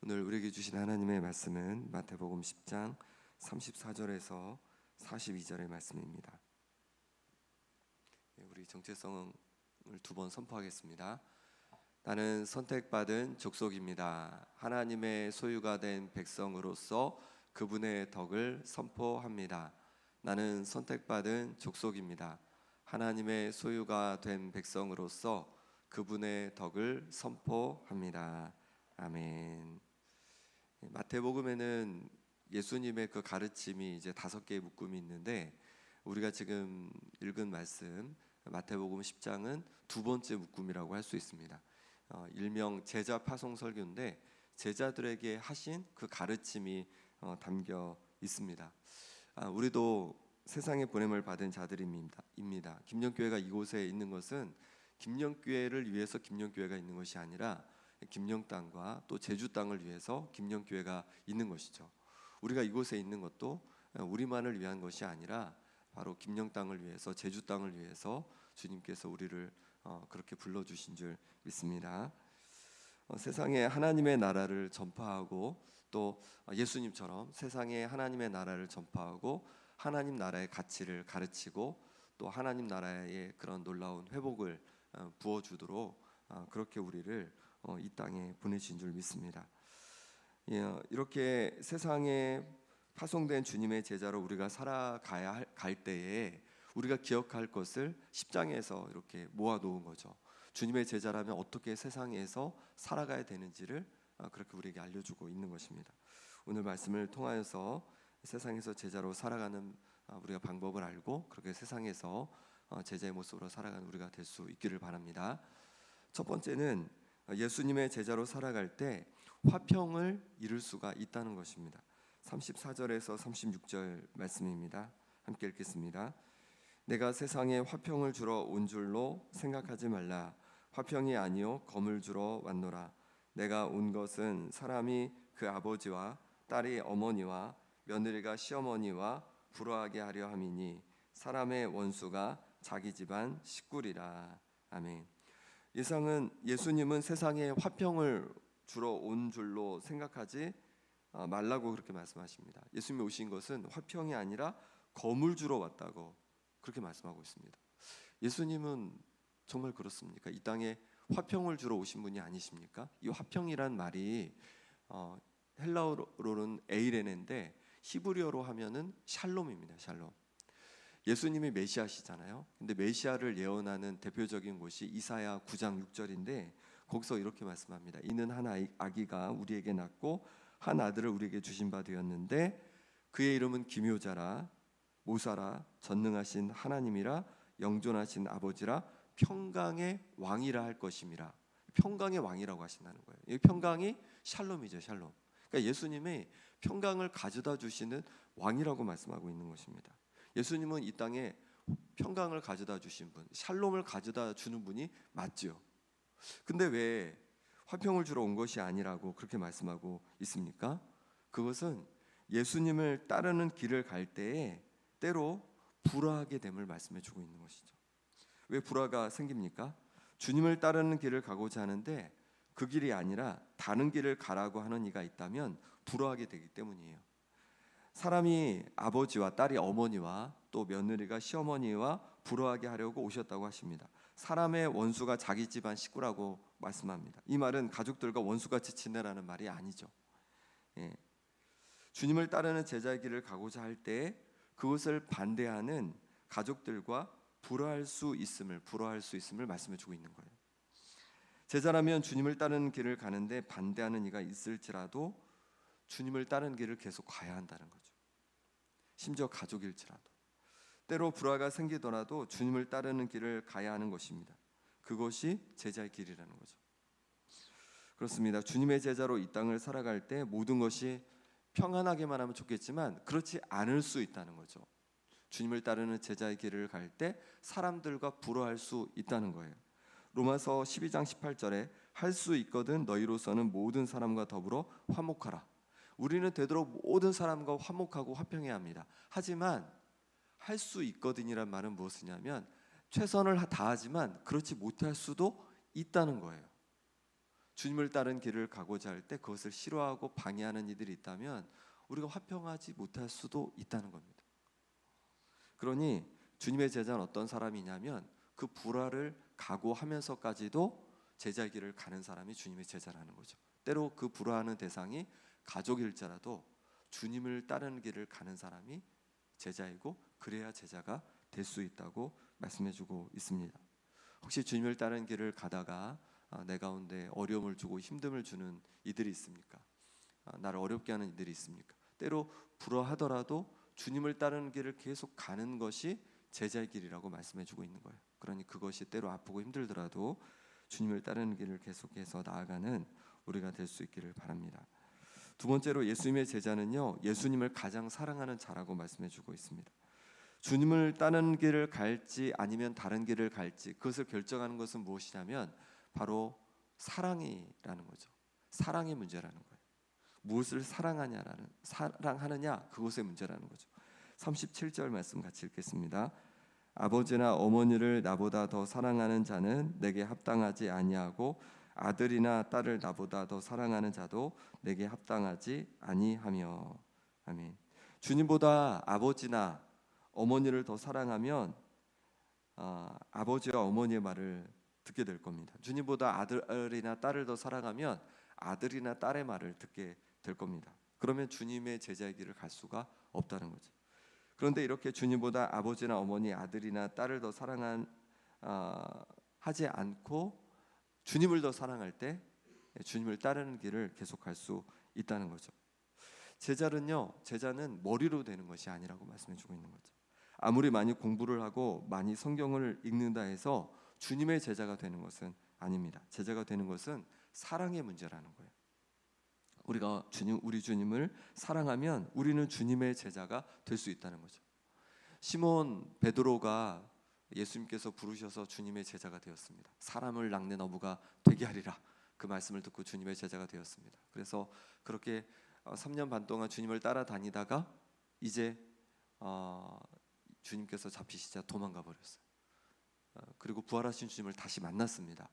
오늘 우리에게 주신 하나님의 말씀은 마태복음 10장 34절에서 42절의 말씀입니다. 우리 정체성을 두 번 선포하겠습니다. 나는 선택받은 족속입니다. 하나님의 소유가 된 백성으로서 그분의 덕을 선포합니다. 나는 선택받은 족속입니다. 하나님의 소유가 된 백성으로서 그분의 덕을 선포합니다. 아멘. 마태복음에는 예수님의 그 가르침이 이제 5개의 묶음이 있는데, 우리가 지금 읽은 말씀 마태복음 10장은 두 번째 묶음이라고 할 수 있습니다. 일명 제자 파송 설교인데, 제자들에게 하신 그 가르침이 담겨 있습니다. 우리도 세상에 보냄을 받은 자들입니다. 김영교회가 이곳에 있는 것은 김영교회를 위해서 김영교회가 있는 것이 아니라 김영 땅과 또 제주 땅을 위해서 김영교회가 있는 것이죠. 우리가 이곳에 있는 것도 우리만을 위한 것이 아니라 바로 김영 땅을 위해서, 제주 땅을 위해서 주님께서 우리를 그렇게 불러주신 줄 믿습니다. 세상에 하나님의 나라를 전파하고, 또 예수님처럼 세상에 하나님의 나라를 전파하고 하나님 나라의 가치를 가르치고, 또 하나님 나라의 그런 놀라운 회복을 부어주도록 그렇게 우리를 이 땅에 보내신 줄 믿습니다. 이렇게 세상에 파송된 주님의 제자로 우리가 살아가야 갈 때에 우리가 기억할 것을 10장에서 이렇게 모아놓은 거죠. 주님의 제자라면 어떻게 세상에서 살아가야 되는지를 그렇게 우리에게 알려주고 있는 것입니다. 오늘 말씀을 통하여서 세상에서 제자로 살아가는 우리가 방법을 알고, 그렇게 세상에서 제자의 모습으로 살아가는 우리가 될 수 있기를 바랍니다. 첫 번째는 예수님의 제자로 살아갈 때 화평을 이룰 수가 있다는 것입니다. 34절에서 36절 말씀입니다. 함께 읽겠습니다. 내가 세상에 화평을 주러 온 줄로 생각하지 말라. 화평이 아니요 검을 주러 왔노라. 내가 온 것은 사람이 그 아버지와 딸이 어머니와 며느리가 시어머니와 불화하게 하려 함이니 사람의 원수가 자기 집안 식구리라. 아멘. 예수님은 세상에 화평을 주러 온 줄로 생각하지 말라고 그렇게 말씀하십니다. 예수님이 오신 것은 화평이 아니라 검을 주러 왔다고 그렇게 말씀하고 있습니다. 예수님은 정말 그렇습니까? 이 땅에 화평을 주러 오신 분이 아니십니까? 이 화평이란 말이 헬라어로는 에이레네인데 히브리어로 하면은 샬롬입니다. 샬롬. 예수님이 메시아시잖아요. 근데 메시아를 예언하는 대표적인 곳이 이사야 9장 6절인데, 거기서 이렇게 말씀합니다. 이는 한 아기가 우리에게 낳고 한 아들을 우리에게 주신 바 되었는데 그의 이름은 기묘자라, 모사라, 전능하신 하나님이라, 영존하신 아버지라, 평강의 왕이라 할 것임이라. 평강의 왕이라고 하신다는 거예요. 이 평강이 샬롬이죠. 샬롬. 그러니까 예수님이 평강을 가져다 주시는 왕이라고 말씀하고 있는 것입니다. 예수님은 이 땅에 평강을 가져다 주신 분, 샬롬을 가져다 주는 분이 맞죠. 근데 왜 화평을 주러 온 것이 아니라고 그렇게 말씀하고 있습니까? 그것은 예수님을 따르는 길을 갈 때에 때로 불화하게 됨을 말씀해 주고 있는 것이죠. 왜 불화가 생깁니까? 주님을 따르는 길을 가고자 하는데 그 길이 아니라 다른 길을 가라고 하는 이가 있다면 불화하게 되기 때문이에요. 사람이 아버지와 딸이 어머니와 또 며느리가 시어머니와 불화하게 하려고 오셨다고 하십니다. 사람의 원수가 자기 집안 식구라고 말씀합니다. 이 말은 가족들과 원수같이 지내라는 말이 아니죠. 주님을 따르는 제자의 길을 가고자 할 때 그것을 반대하는 가족들과 불화할 수 있음을 말씀해 주고 있는 거예요. 제자라면 주님을 따르는 길을 가는데 반대하는 이가 있을지라도 주님을 따르는 길을 계속 가야 한다는 거죠. 심지어 가족일지라도, 때로 불화가 생기더라도 주님을 따르는 길을 가야 하는 것입니다. 그것이 제자의 길이라는 거죠. 그렇습니다. 주님의 제자로 이 땅을 살아갈 때 모든 것이 평안하게만 하면 좋겠지만 그렇지 않을 수 있다는 거죠. 주님을 따르는 제자의 길을 갈 때 사람들과 불화할 수 있다는 거예요. 로마서 12장 18절에 할 수 있거든 너희로서는 모든 사람과 더불어 화목하라. 우리는 되도록 모든 사람과 화목하고 화평해야 합니다. 하지만 할 수 있거든이란 말은 무엇이냐면 최선을 다하지만 그렇지 못할 수도 있다는 거예요. 주님을 따른 길을 가고자 할 때 그것을 싫어하고 방해하는 이들이 있다면 우리가 화평하지 못할 수도 있다는 겁니다. 그러니 주님의 제자는 어떤 사람이냐면 그 불화를 각오하면서까지도 제자의 길을 가는 사람이 주님의 제자라는 거죠. 때로 그 불화하는 대상이 가족일지라도 주님을 따르는 길을 가는 사람이 제자이고 그래야 제자가 될 수 있다고 말씀해주고 있습니다. 혹시 주님을 따르는 길을 가다가 내 가운데 어려움을 주고 힘듦을 주는 이들이 있습니까? 나를 어렵게 하는 이들이 있습니까? 때로 불화하더라도 주님을 따르는 길을 계속 가는 것이 제자의 길이라고 말씀해주고 있는 거예요. 그러니 그것이 때로 아프고 힘들더라도 주님을 따르는 길을 계속해서 나아가는 우리가 될 수 있기를 바랍니다. 두 번째로 예수님의 제자는요, 예수님을 가장 사랑하는 자라고 말씀해주고 있습니다. 주님을 따르는 길을 갈지 아니면 다른 길을 갈지 그것을 결정하는 것은 무엇이냐면 바로 사랑이라는 거죠. 사랑의 문제라는 거예요. 무엇을 사랑하느냐 그것의 문제라는 거죠. 37절 말씀 같이 읽겠습니다. 아버지나 어머니를 나보다 더 사랑하는 자는 내게 합당하지 아니하고 아들이나 딸을 나보다 더 사랑하는 자도 내게 합당하지 아니하며. 아멘. 주님보다 아버지나 어머니를 더 사랑하면 아버지와 어머니의 말을 듣게 될 겁니다. 주님보다 아들이나 딸을 더 사랑하면 아들이나 딸의 말을 듣게 될 겁니다. 그러면 주님의 제자의 길을 갈 수가 없다는 거죠. 그런데 이렇게 주님보다 아버지나 어머니, 아들이나 딸을 더 하지 않고 주님을 더 사랑할 때 주님을 따르는 길을 계속 갈 수 있다는 거죠. 제자는 머리로 되는 것이 아니라고 말씀해주고 있는 거죠. 아무리 많이 공부를 하고 많이 성경을 읽는다 해서 주님의 제자가 되는 것은 아닙니다. 제자가 되는 것은 사랑의 문제라는 거예요. 우리가 우리 주님을 사랑하면 우리는 주님의 제자가 될 수 있다는 거죠. 시몬 베드로가 예수님께서 부르셔서 주님의 제자가 되었습니다. 사람을 낚는 어부가 되게 하리라. 그 말씀을 듣고 주님의 제자가 되었습니다. 그래서 그렇게 3년 반 동안 주님을 따라다니다가 이제 주님께서 잡히시자 도망가 버렸어요. 그리고 부활하신 주님을 다시 만났습니다.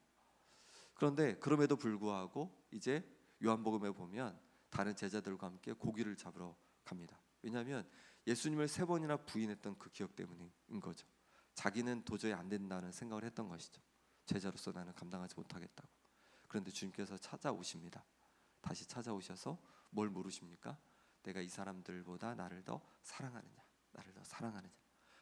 그런데 그럼에도 불구하고 이제 요한복음에 보면 다른 제자들과 함께 고기를 잡으러 갑니다. 왜냐하면 예수님을 3번이나 부인했던 그 기억 때문인 거죠. 자기는 도저히 안 된다는 생각을 했던 것이죠. 제자로서 나는 감당하지 못하겠다고. 그런데 주님께서 찾아오십니다. 다시 찾아오셔서 뭘 물으십니까? 내가 이 사람들보다 나를 더 사랑하느냐, 나를 더 사랑하느냐.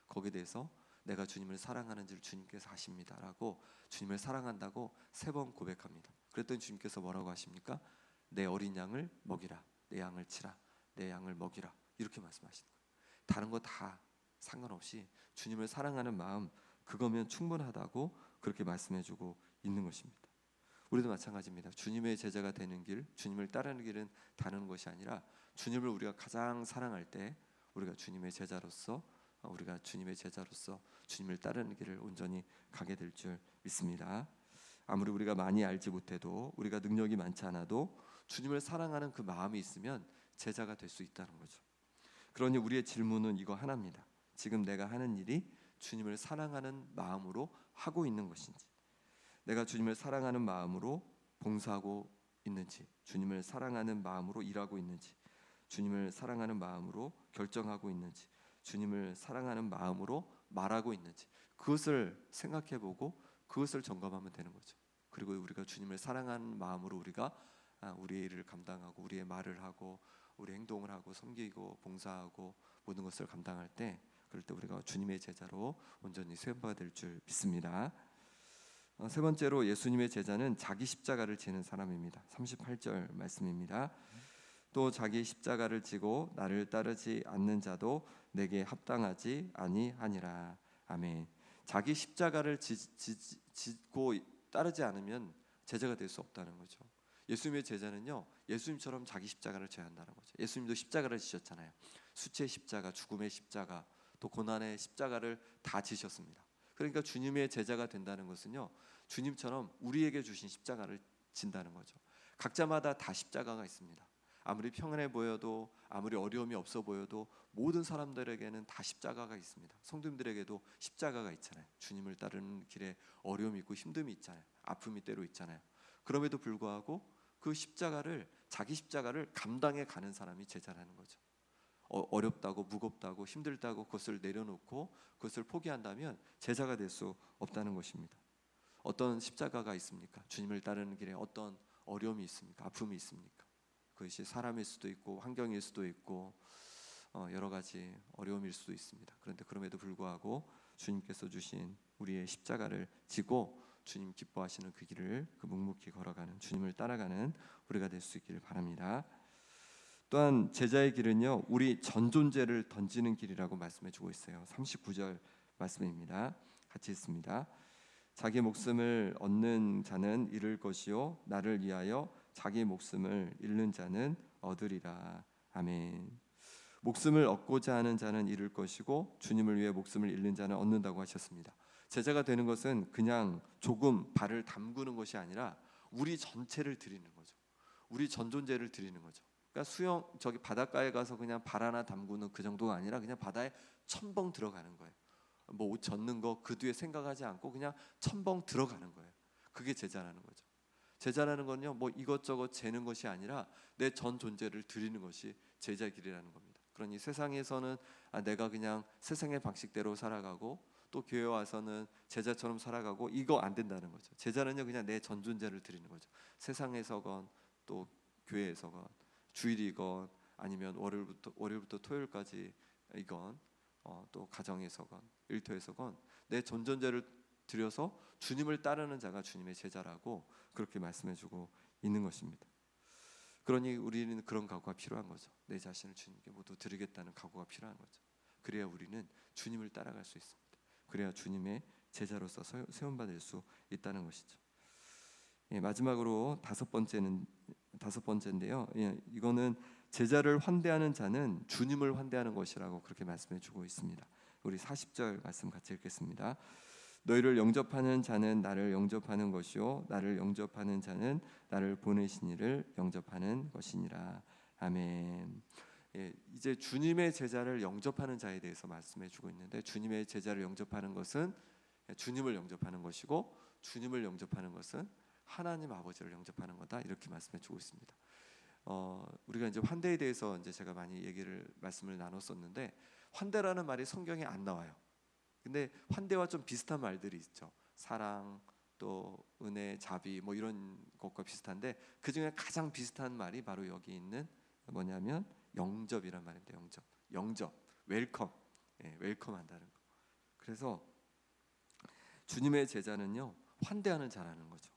거기에 대해서 내가 주님을 사랑하는지를 주님께서 아십니다라고 주님을 사랑한다고 3번 고백합니다. 그랬더니 주님께서 뭐라고 하십니까? 내 어린 양을 먹이라, 내 양을 치라, 내 양을 먹이라, 이렇게 말씀하시는 거예요. 다른 거 다 상관없이 주님을 사랑하는 마음, 그거면 충분하다고 그렇게 말씀해주고 있는 것입니다. 우리도 마찬가지입니다. 주님의 제자가 되는 길, 주님을 따르는 길은 다른 것이 아니라 주님을 우리가 가장 사랑할 때 우리가 주님의 제자로서 주님을 따르는 길을 온전히 가게 될 줄 믿습니다. 아무리 우리가 많이 알지 못해도, 우리가 능력이 많지 않아도 주님을 사랑하는 그 마음이 있으면 제자가 될 수 있다는 거죠. 그러니 우리의 질문은 이거 하나입니다. 지금 내가 하는 일이 주님을 사랑하는 마음으로 하고 있는 것인지, 내가 주님을 사랑하는 마음으로 봉사하고 있는지, 주님을 사랑하는 마음으로 일하고 있는지, 주님을 사랑하는 마음으로 결정하고 있는지, 주님을 사랑하는 마음으로 말하고 있는지, 그것을 생각해보고 그것을 점검하면 되는 거죠. 그리고 우리가 주님을 사랑하는 마음으로 우리가 우리의 일을 감당하고 우리의 말을 하고 우리 행동을 하고 섬기고 봉사하고 모든 것을 감당할 때, 그럴 때 우리가 주님의 제자로 온전히 수행받을 줄 믿습니다. 세 번째로 예수님의 제자는 자기 십자가를 지는 사람입니다. 38절 말씀입니다. 또 자기 십자가를 지고 나를 따르지 않는 자도 내게 합당하지 아니하니라. 아멘. 자기 십자가를 지고 따르지 않으면 제자가 될 수 없다는 거죠. 예수님의 제자는요, 예수님처럼 자기 십자가를 져야 한다는 거죠. 예수님도 십자가를 지셨잖아요. 수치의 십자가, 죽음의 십자가, 또 고난의 십자가를 다 지셨습니다. 그러니까 주님의 제자가 된다는 것은요, 주님처럼 우리에게 주신 십자가를 진다는 거죠. 각자마다 다 십자가가 있습니다. 아무리 평안해 보여도, 아무리 어려움이 없어 보여도 모든 사람들에게는 다 십자가가 있습니다. 성도님들에게도 십자가가 있잖아요. 주님을 따르는 길에 어려움이 있고 힘듦이 있잖아요. 아픔이 때로 있잖아요. 그럼에도 불구하고 그 자기 십자가를 감당해 가는 사람이 제자라는 거죠. 어렵다고 무겁다고 힘들다고 그것을 내려놓고 그것을 포기한다면 제자가 될 수 없다는 것입니다. 어떤 십자가가 있습니까? 주님을 따르는 길에 어떤 어려움이 있습니까? 아픔이 있습니까? 그것이 사람일 수도 있고 환경일 수도 있고 여러 가지 어려움일 수도 있습니다. 그런데 그럼에도 불구하고 주님께서 주신 우리의 십자가를 지고 주님 기뻐하시는 그 길을 묵묵히 걸어가는, 주님을 따라가는 우리가 될 수 있기를 바랍니다. 또한 제자의 길은요, 우리 전 존재를 던지는 길이라고 말씀해 주고 있어요. 39절 말씀입니다. 같이 읽습니다. 자기 목숨을 얻는 자는 잃을 것이요 나를 위하여 자기 목숨을 잃는 자는 얻으리라. 아멘. 목숨을 얻고자 하는 자는 잃을 것이고 주님을 위해 목숨을 잃는 자는 얻는다고 하셨습니다. 제자가 되는 것은 그냥 조금 발을 담그는 것이 아니라 우리 전체를 드리는 거죠. 우리 전 존재를 드리는 거죠. 그러니까 저기 바닷가에 가서 그냥 발 하나 담그는 그 정도가 아니라 그냥 바다에 첨벙 들어가는 거예요. 뭐 옷 젖는 거 그 뒤에 생각하지 않고 그냥 첨벙 들어가는 거예요. 그게 제자라는 거죠. 제자라는 건요, 뭐 이것저것 재는 것이 아니라 내 전 존재를 드리는 것이 제자의 길이라는 겁니다. 그러니 세상에서는 내가 그냥 세상의 방식대로 살아가고 또 교회 와서는 제자처럼 살아가고 이거 안 된다는 거죠. 제자는요 그냥 내 전 존재를 드리는 거죠. 세상에서건 또 교회에서건 주일이건 아니면 월요일부터 토요일까지 이건 또 가정에서건 일터에서건 내 전 존재를 드려서 주님을 따르는 자가 주님의 제자라고 그렇게 말씀해주고 있는 것입니다. 그러니 우리는 그런 각오가 필요한 거죠. 내 자신을 주님께 모두 드리겠다는 각오가 필요한 거죠. 그래야 우리는 주님을 따라갈 수 있습니다. 그래야 주님의 제자로서 세움받을 수 있다는 것이죠. 마지막으로 다섯 번째인데요. 이거는 제자를 환대하는 자는 주님을 환대하는 것이라고 그렇게 말씀해주고 있습니다. 우리 40절 말씀 같이 읽겠습니다. 너희를 영접하는 자는 나를 영접하는 것이요 나를 영접하는 자는 나를 보내신 이를 영접하는 것이니라. 아멘. 이제 주님의 제자를 영접하는 자에 대해서 말씀해주고 있는데, 주님의 제자를 영접하는 것은 주님을 영접하는 것이고 주님을 영접하는 것은 하나님 아버지를 영접하는 거다, 이렇게 말씀해주고 있습니다. 우리가 이제 환대에 대해서 이제 제가 많이 말씀을 나눴었는데, 환대라는 말이 성경에 안 나와요. 근데 환대와 좀 비슷한 말들이 있죠. 사랑, 또 은혜, 자비, 뭐 이런 것과 비슷한데 그 중에 가장 비슷한 말이 바로 여기 있는 뭐냐면 영접이란 말입니다. 영접, 웰컴, 웰컴한다는 거. 그래서 주님의 제자는요 환대하는 자라는 거죠.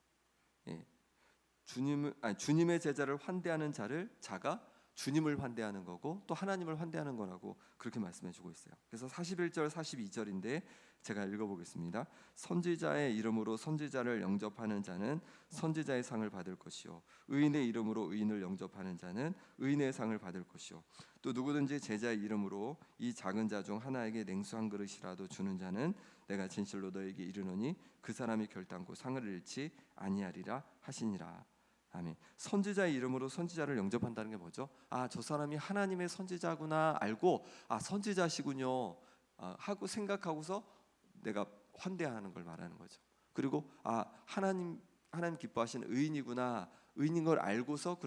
주님의 제자를 환대하는 자가 주님을 환대하는 거고 또 하나님을 환대하는 거라고 그렇게 말씀해주고 있어요. 그래서 41절 42절인데 제가 읽어보겠습니다. 선지자의 이름으로 선지자를 영접하는 자는 선지자의 상을 받을 것이요 의인의 이름으로 의인을 영접하는 자는 의인의 상을 받을 것이요 또 누구든지 제자의 이름으로 이 작은 자 중 하나에게 냉수 한 그릇이라도 주는 자는 내가 진실로 너에게 이르노니 그 사람이 결단코 상을 잃지 아니하리라 하시니라. 아멘. 선지자의 이름으로 선지자를 영접한다는 게 뭐죠? 저 사람이 하나님의 선지자구나 알고 선지자시군요 하고 생각하고서 내가 환대하는 걸 말하는 거죠. 그리고 하나님 기뻐하시는 의인이구나, 의인인 걸 알고서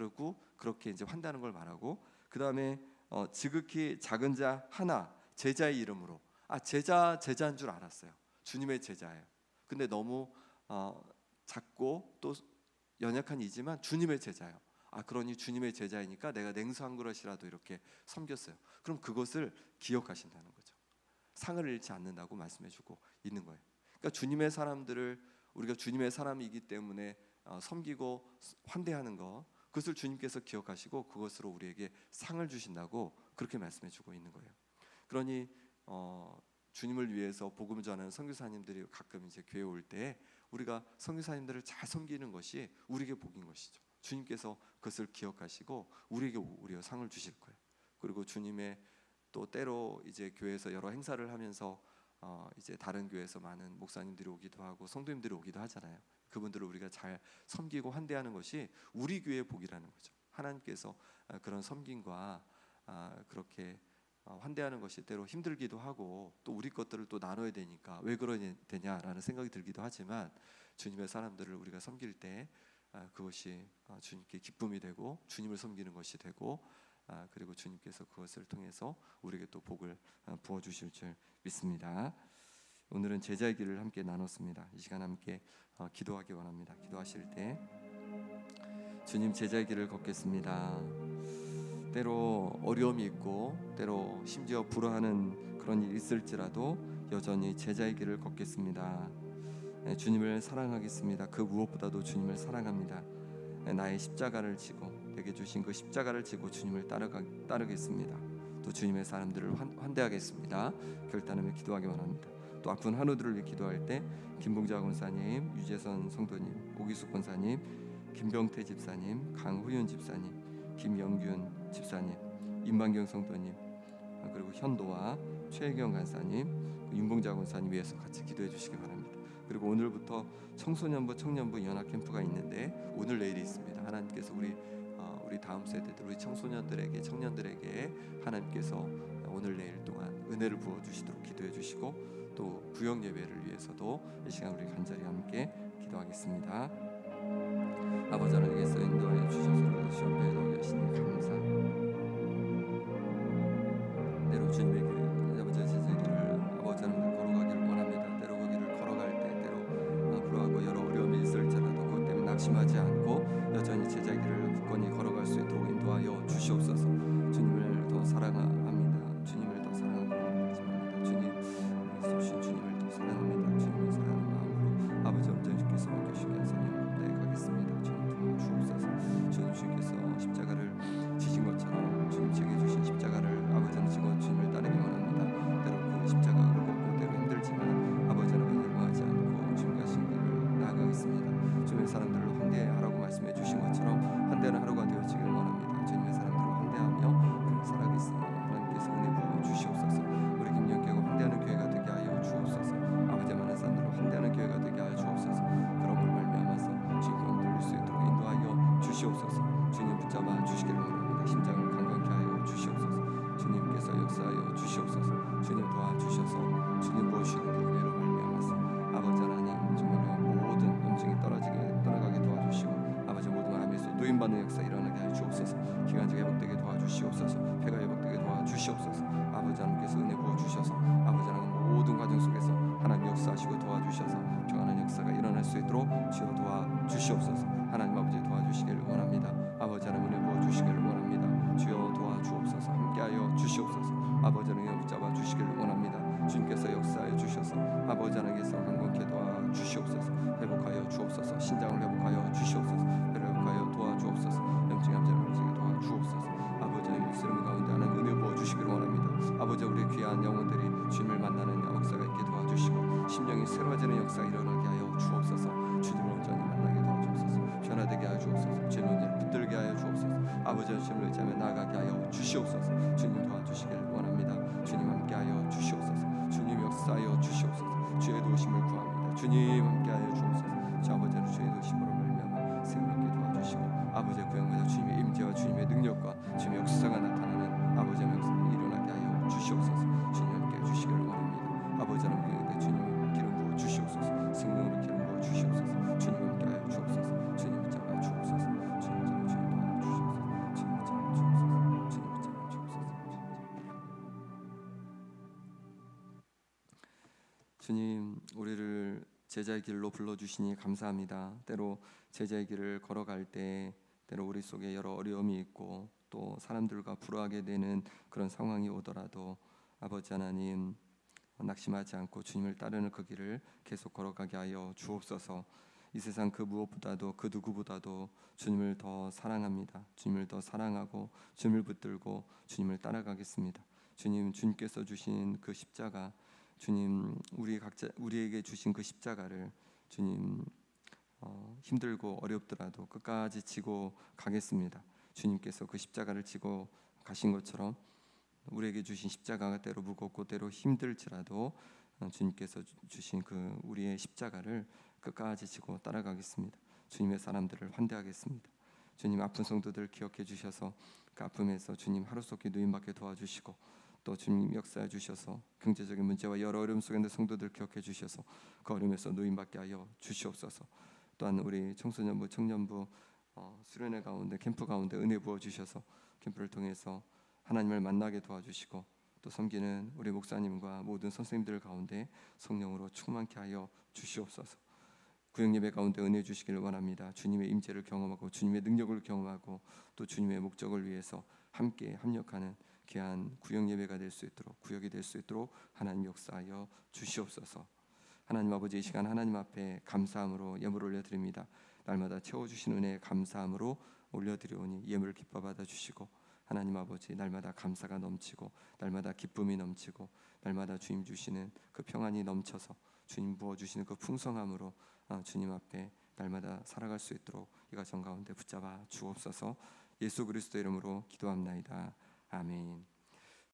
그렇게 이제 환대하는 걸 말하고, 그 다음에 지극히 작은 자 하나 제자의 이름으로 제자인 줄 알았어요. 주님의 제자예요. 근데 너무 작고 또 연약한 이지만 주님의 제자예요. 그러니 주님의 제자이니까 내가 냉수 한 그릇이라도 이렇게 섬겼어요. 그럼 그것을 기억하신다는 거죠. 상을 잃지 않는다고 말씀해주고 있는 거예요. 그러니까 주님의 사람들을 우리가 주님의 사람이기 때문에 섬기고 환대하는 것, 그것을 주님께서 기억하시고 그것으로 우리에게 상을 주신다고 그렇게 말씀해주고 있는 거예요. 그러니 주님을 위해서 복음을 전하는 선교사님들이 가끔 이제 교회 올 때 우리가 선교사님들을 잘 섬기는 것이 우리에게 복인 것이죠. 주님께서 그것을 기억하시고 우리에게 오히려 상을 주실 거예요. 그리고 주님의 또 때로 이제 교회에서 여러 행사를 하면서 이제 다른 교회에서 많은 목사님들이 오기도 하고 성도님들이 오기도 하잖아요. 그분들을 우리가 잘 섬기고 환대하는 것이 우리 교회의 복이라는 거죠. 하나님께서 그런 섬김과 그렇게 환대하는 것이 때로 힘들기도 하고 또 우리 것들을 또 나눠야 되니까 왜 그러냐 되냐라는 생각이 들기도 하지만 주님의 사람들을 우리가 섬길 때 그것이 주님께 기쁨이 되고 주님을 섬기는 것이 되고 그리고 주님께서 그것을 통해서 우리에게 또 복을 부어 주실 줄 믿습니다. 오늘은 제자의 길을 함께 나눴습니다. 이 시간 함께 기도하기 원합니다. 기도하실 때 주님, 제자의 길을 걷겠습니다. 때로 어려움이 있고 때로 심지어 불화하는 그런 일이 있을지라도 여전히 제자의 길을 걷겠습니다. 주님을 사랑하겠습니다. 그 무엇보다도 주님을 사랑합니다. 나의 십자가를 지고 내게 주신 그 십자가를 지고 주님을 따르겠습니다. 또 주님의 사람들을 환대하겠습니다. 결단하며 기도하기 원합니다. 또 아픈 한우들을 위해 기도할 때 김봉자 권사님, 유재선 성도님, 오기숙 권사님, 김병태 집사님, 강호윤 집사님, 김영균 집사님, 임만경 성도님, 그리고 현도와 최혜경 간사님, 윤봉자 권사님 위해서 같이 기도해 주시기 바랍니다. 그리고 오늘부터 청소년부, 청년부 연합 캠프가 있는데 오늘 내일이 있습니다. 하나님께서 우리 다음 세대들, 우리 청소년들에게, 청년들에게 하나님께서 오늘 내일 동안 은혜를 부어 주시도록 기도해 주시고 또 구역 예배를 위해서도 이 시간 우리 간절히 함께 기도하겠습니다. 아버지 하나님께서 인도하여 주셔서 시험에 나오게 하시니 감사. 때로 주님의 그 아버지의 제자길을 아버지 하나님 걸어가기를 원합니다. 때로 그 길을 걸어갈 때 때로 불화하고 여러 어려움이 있을지라도 그것 때문에 낙심하지 않고 여전히 제자의 길을 굳건히 걸어갈 수 있도록 인도하여 주시옵소서. 주님을 더 사랑합니다. 주님을 더 사랑하고 원합니다. 주님을 더 사랑합니다. 주님을 사랑하는 마음으로 아버지 온전히께서 맡겨주시게 하소서. 네, 가겠습니다. 주님 도와주옵소서. 주님께서 십자가를 지신 것처럼 주님 제게 주신 십자가를 아버지는 지고 주님을 따르기 원합니다. 때로 그 십자가가 무겁고 때로 힘들지만 아버지는 멸망하지 않고 주님 가신 길을 나아가겠습니다. 주님의 사람들을 환대하라고 말씀해 주신 것처럼 환대하는 하루가 되어지길 원합니다. 주님의 사람들을 환대하며 살아가겠습니다. 하나님께서 은혜 부어 주시옵소서. 우리 김영교가 환대하는 교회가 되게 하여 주옵소서. 아버지 많은 사람들을 환대하는 교회가 되게 하여 주옵소서. 그런 걸 말미암아서 주님께 돌릴 수 있도록 인도하여 주시옵소서. 주님 붙잡아 주시기를 원합니다. 심장을 강건케 하여 주시옵소서. 주님께서 역사하여 주시옵소서. 주님 도와주셔서 주님 부어주시는 그 은혜로 말미암아서 아버지 하나님 정말로 모든 염증이 떠나가게 도와주시고 아버지 모든 암에서 노인받는 역사 일어나게 하여 주옵소서. 기관지 회복되게 도와주시옵소서. 폐가 회복되게 도와주시옵소서. 아버지 하나님께서 은혜 부어주셔서 아버지 하나님 모든 과정 속에서 하나님 역사하시고 도와주셔서 평안한 역사가 일어날 수 있도록 주여 도와주시옵소서. 하나님 아버지 도와주시기를 원합니다. 아버지 하나님 은혜 부어주시기를 원합니다. 주여 도와주옵소서. 함께하여 주시옵소서. 아버지 하나님 붙잡아 주시기를 원합니다. 주님께서 역사하여 주셔서 아버지 하나님께서 강건케 도와주시옵소서. 회복하여 주옵소서. 신장을 회복하여 주시옵소서. 배를 회복하여 도와주옵소서. 염증 암자를 도와주옵소서. 아버지 하나님 쓰러운 가운데 하나님 은혜 부어주시기를 원합니다. 아버지 우리 귀한 영혼들이 주님을 만나는 역사가 있게 도와주시고 심령이 새로워지는 역사가 일어나게 하여 주옵소서. 주님을 온전히 만나게 도와주옵소서. 변화되게 하여 주옵소서. 주님을 붙들게 하여 주옵소서. 아버지의 주님을 의지하며 나아가게 하여 주시옵소서. 주님 도와주시길 원합니다. 주님 함께하여 주시옵소서. 주님 역사하여 주시옵소서. 주의 도우심을 구합니다. 주님 함께하여 주옵소서. 주 아버지는 주의 도우심으로 말미암아 생명있게 도와주시고 아버지의 구역마다 주님의 임재와 주님의 능력과 주님의 역사가 나타나는 아버지의 역사가 일어나게 하여 주시옵소서. 주님 함께해 주시기를 원합니다. 아버지 하나님 주님 기름 부어 주시옵소서. 성령으로 기름 부어 주시옵소서. 주님 함께하여 주옵소서. 주님 붙잡아 주옵소서. 주님 붙잡아 주옵소서. 주님 붙잡아 주옵소서. 주님 붙잡아 주옵소서. 주님 우리를 제자의 길로 불러주시니 감사합니다. 때로 제자의 길을 걸어갈 때 때로 우리 속에 여러 어려움이 있고 또 사람들과 불화하게 되는 그런 상황이 오더라도 아버지 하나님 낙심하지 않고 주님을 따르는 그 길을 계속 걸어가게 하여 주옵소서. 이 세상 그 무엇보다도 그 누구보다도 주님을 더 사랑합니다. 주님을 더 사랑하고 주님을 붙들고 주님을 따라가겠습니다. 주님께서 주신 그 십자가 주님 우리에게 주신 그 십자가를 주님 힘들고 어렵더라도 끝까지 지고 가겠습니다. 주님께서 그 십자가를 지고 가신 것처럼 우리에게 주신 십자가가 때로 무겁고 때로 힘들지라도 주님께서 주신 그 우리의 십자가를 끝까지 지고 따라가겠습니다. 주님의 사람들을 환대하겠습니다. 주님 아픈 성도들 기억해 주셔서 그 아픔에서 주님 하루속히 누임받게 도와주시고 또 주님 역사해 주셔서 경제적인 문제와 여러 어려움 속에 있는 성도들 기억해 주셔서 그 어려움에서 누임받게 하여 주시옵소서. 또한 우리 청소년부, 청년부 수련회 가운데, 캠프 가운데 은혜 부어 주셔서 캠프를 통해서 하나님을 만나게 도와주시고, 또 섬기는 우리 목사님과 모든 선생님들 가운데 성령으로 충만케 하여 주시옵소서. 구역예배 가운데 은혜 주시기를 원합니다. 주님의 임재를 경험하고 주님의 능력을 경험하고 또 주님의 목적을 위해서 함께 합력하는 귀한 구역예배가 될 수 있도록, 구역이 될 수 있도록 하나님 역사하여 주시옵소서. 하나님 아버지, 이 시간 하나님 앞에 감사함으로 예물을 올려드립니다. 날마다 채워주신 은혜에 감사함으로 올려드리오니 예물을 기뻐 받아주시고, 하나님 아버지, 날마다 감사가 넘치고 날마다 기쁨이 넘치고 날마다 주님 주시는 그 평안이 넘쳐서 주님 부어주시는 그 풍성함으로 주님 앞에 날마다 살아갈 수 있도록 이 가정 가운데 붙잡아 주옵소서. 예수 그리스도 이름으로 기도합나이다. 아멘.